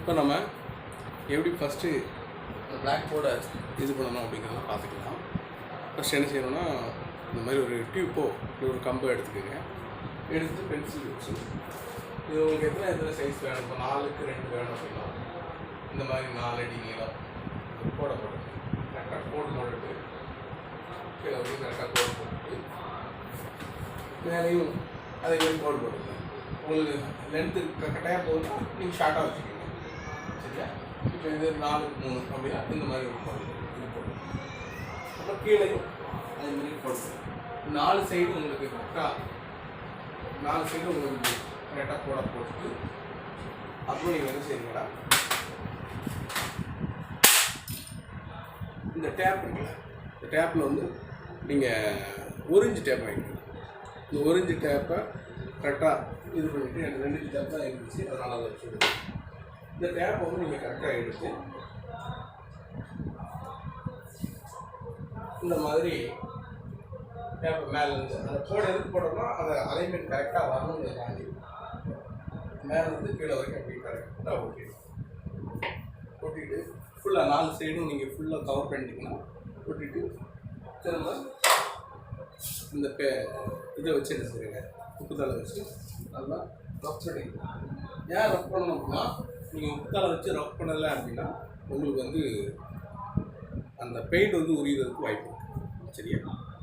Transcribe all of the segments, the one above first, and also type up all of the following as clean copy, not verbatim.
இப்போ நம்ம எப்படி ஃபஸ்ட்டு பிளாக் போர்டை இது பண்ணணும் அப்படிங்கிறத பார்த்துக்கலாம். ஃபஸ்ட் என்ன செய்யணும்னா, இந்த மாதிரி ஒரு டியூப்போ இல்லை ஒரு கம்போ எடுத்துக்கோங்க. எடுத்து பென்சில் வச்சு இது உங்களுக்கு எத்தனை சைஸ் வேணும், இப்போ 4க்கு 2 வேணும் அப்படின்னா இந்த மாதிரி 4 அடி நீளம் கோடை போட்டுட்டு கரெக்டாக கோடு போட்டுட்டு கீழே வந்து கரெக்டாக கோடு போட்டுட்டு மேலேயும் அதே மாதிரி கோடு போட்டுக்கோங்க. உங்களுக்கு லென்த்து கரெக்டாக போகுதுன்னா நீங்கள் ஷார்ட்டாக வச்சுக்கோங்க. சரியா? இப்போ இது 4க்கு 3 அப்படின்னா இந்த மாதிரி ஒரு கோடு இது போடுங்க. அப்புறம் கீழேயும் அதே மாதிரி போடுங்க. 4 சைடு உங்களுக்கு கரெக்டாக 4 சைடு உங்களுக்கு கரெக்டாக கோடை போட்டுட்டு அப்புறம் நீங்கள் என்ன செய்யுங்களா, இந்த டேப் இருக்குல்ல, இந்த டேப்பில் வந்து நீங்கள் 1 இன்ச் டேப் வாங்கிக்கணும். இந்த 1 இன்ச் டேப்பை கரெக்டாக இது பண்ணிவிட்டு எனக்கு 2 இன்ச் டேப் தான் இருந்துச்சு, அதனால் அதை வச்சுருக்கேன். இந்த டேப்பை வந்து நீங்கள் கரெக்டாக எடுத்து இந்த மாதிரி டேப்பை மேலே இருந்து அந்த கோடை எதுக்கு போட்டோம்னா அந்த அலைன்மெண்ட் கரெக்டாக வரணுங்கிறதாண்டி மேலே இருந்து கீழே வரைக்கும் அப்படி கரெக்டாக ஒட்டிட்டு ஃபுல்லாக 4 சைடும் நீங்கள் ஃபுல்லாக கவர் பண்ணிட்டீங்கன்னா ஒட்டிட்டு திரும்ப இந்த இதை வச்சு என்ன செய்யுங்க, உப்புத்தலை வச்சு நல்லா ரஃப் பண்ணிங்க. ஏன் ரஃப் பண்ணணும் அப்படின்னா, நீங்கள் உப்புத்தலை வச்சு ரஃப் பண்ணலை அப்படின்னா உங்களுக்கு வந்து அந்த பெயிண்ட் வந்து உரியறதுக்கு வாய்ப்பு இருக்குது. சரியா?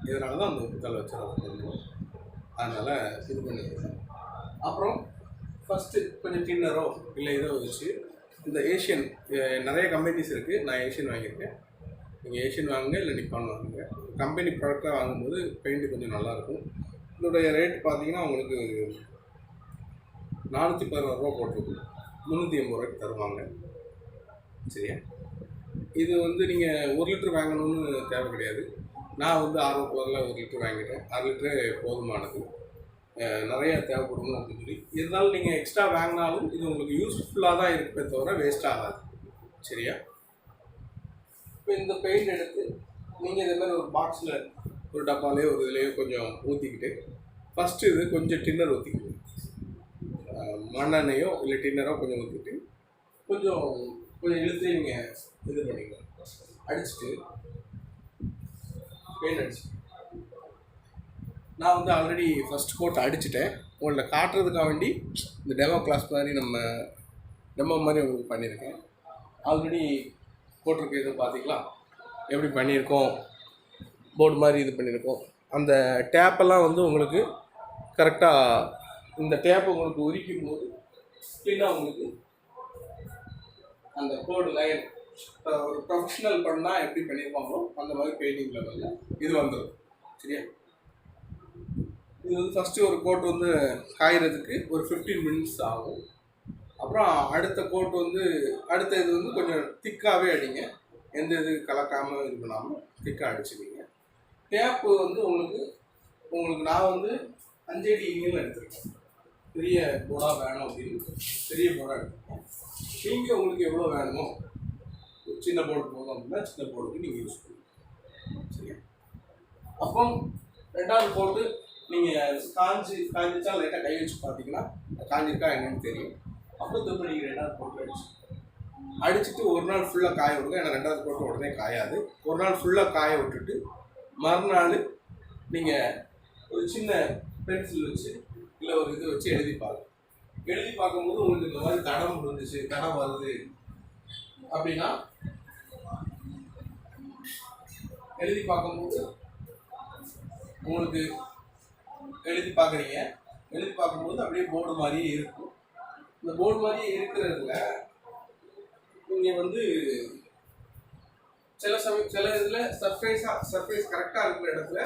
இதனால தான் அந்த உப்புத்தலை வச்சு ரஃப் பண்ணணும். அதனால் இது பண்ணிடுங்க. அப்புறம் ஃபஸ்ட்டு கொஞ்சம் டின்னரோ இல்லை இதோ வச்சு இந்த ஏஷியன் நிறைய கம்பெனிஸ் இருக்குது. நான் ஏஷியன் வாங்கியிருக்கேன். நீங்கள் ஏஷியன் வாங்குங்க இல்லை நிப்பான் வாங்குங்க. கம்பெனி ப்ராடக்டாக வாங்கும்போது பெயிண்ட்டு கொஞ்சம் நல்லாயிருக்கும். இதோடைய ரேட் பார்த்தீங்கன்னா உங்களுக்கு 416 ரூபா போட்டிருக்கு, 380 ரூபாய்க்கு தருவாங்க. சரியா? இது வந்து நீங்கள் 1 லிட்டர் வாங்கணும்னு தேவை கிடையாது. நான் வந்து ஆர்வத்தில் 1 லிட்டர் வாங்கிட்டேன். 6 லிட்டரே போதுமானது. நிறையா தேவைப்படணும் அப்படின்னு சொல்லி இருந்தாலும் நீங்கள் எக்ஸ்ட்ரா வாங்கினாலும் இது உங்களுக்கு யூஸ்ஃபுல்லாக தான் இருக்குமே தவிர வேஸ்ட் ஆகாது. சரியா? இப்போ இந்த பெயிண்ட் எடுத்து நீங்கள் இதே மாதிரி ஒரு பாக்ஸில் ஒரு டப்பாலேயோ ஒரு இதுலேயோ கொஞ்சம் ஊற்றிக்கிட்டு ஃபஸ்ட்டு இது கொஞ்சம் டின்னர் ஊற்றிக்கிட்டு மண்ணெண்ணையோ இல்லை டின்னரோ கொஞ்சம் ஊற்றிட்டு கொஞ்சம் இழுத்து நீங்கள் இது பண்ணிக்கலாம். அடிச்சுட்டு பெயிண்ட் அடிச்சு நான் வந்து ஆல்ரெடி ஃபஸ்ட் கோட் அடிச்சுட்டேன். உங்கள்ட்ட காட்டுறதுக்காக வேண்டி இந்த டெமோ கிளாஸ் மாதிரி டெமோ மாதிரி உங்களுக்கு பண்ணியிருக்கேன். ஆல்ரெடி போட்டிருக்க இது பார்த்தீங்களா, எப்படி பண்ணியிருக்கோம், போர்டு மாதிரி இது பண்ணியிருக்கோம். அந்த டேப்பெல்லாம் வந்து உங்களுக்கு கரெக்டாக இந்த டேப்பை உங்களுக்கு உரிக்கும் போது க்ளீனாக உங்களுக்கு அந்த கோடு லைன் ஒரு ப்ரொஃபஷ்னல் பண்ணால் எப்படி பண்ணியிருப்பாங்களோ அந்த மாதிரி பெயிண்டிங் லெவலில் இது வந்துடும். சரியா? இது வந்து ஃபஸ்ட்டு ஒரு கோட் வந்து காய்கிறதுக்கு ஒரு 15 மினிட்ஸ் ஆகும். அப்புறம் அடுத்த கோட் வந்து அடுத்த இது வந்து கொஞ்சம் திக்காகவே அடிங்க. எந்த இது கலக்காமல் இது பண்ணாமல் திக்காக அடிச்சுக்கிங்க. டேப்பு வந்து உங்களுக்கு நான் வந்து 5 அடி நீளம் எடுத்துருக்கேன். பெரிய போர்டாக வேணும் அப்படின்னு பெரிய போர்டாக எடுத்துருக்கேன். நீங்கள் உங்களுக்கு எவ்வளோ வேணுமோ, சின்ன போர்டு போதும் அப்படின்னா சின்ன போர்டுக்கு நீங்கள் யூஸ் பண்ணுங்கள். சரியா? அப்போ 2வது போட்டு நீங்கள் காஞ்சிச்சா லைட்டாக கை வச்சு பார்த்தீங்கன்னா காஞ்சிருக்கா என்னன்னு தெரியும். அப்புறம் திரும்ப நீங்கள் 2வது போட்டு அடிச்சுட்டு ஒரு நாள் ஃபுல்லாக காய விடுங்க. ஏன்னா 2வது போட்டு உடனே காயாது. ஒரு நாள் ஃபுல்லாக காய விட்டுட்டு மறுநாள் நீங்கள் ஒரு சின்ன பென்சில் வச்சு இல்லை ஒரு இது வச்சு எழுதி பார்க்கும்போது உங்களுக்கு இந்த மாதிரி தடம் விழுந்துச்சு, தடம் வருது அப்படின்னா எழுதி பார்க்கும்போது உங்களுக்கு எழுதி பார்க்கும்போது அப்படியே போர்டு மாதிரியே இருக்கும். இந்த போர்டு மாதிரியே இருக்கிறதுல நீங்கள் வந்து சில இதில் சர்ஃபேஸ் கரெக்டாக இருக்கிற இடத்துல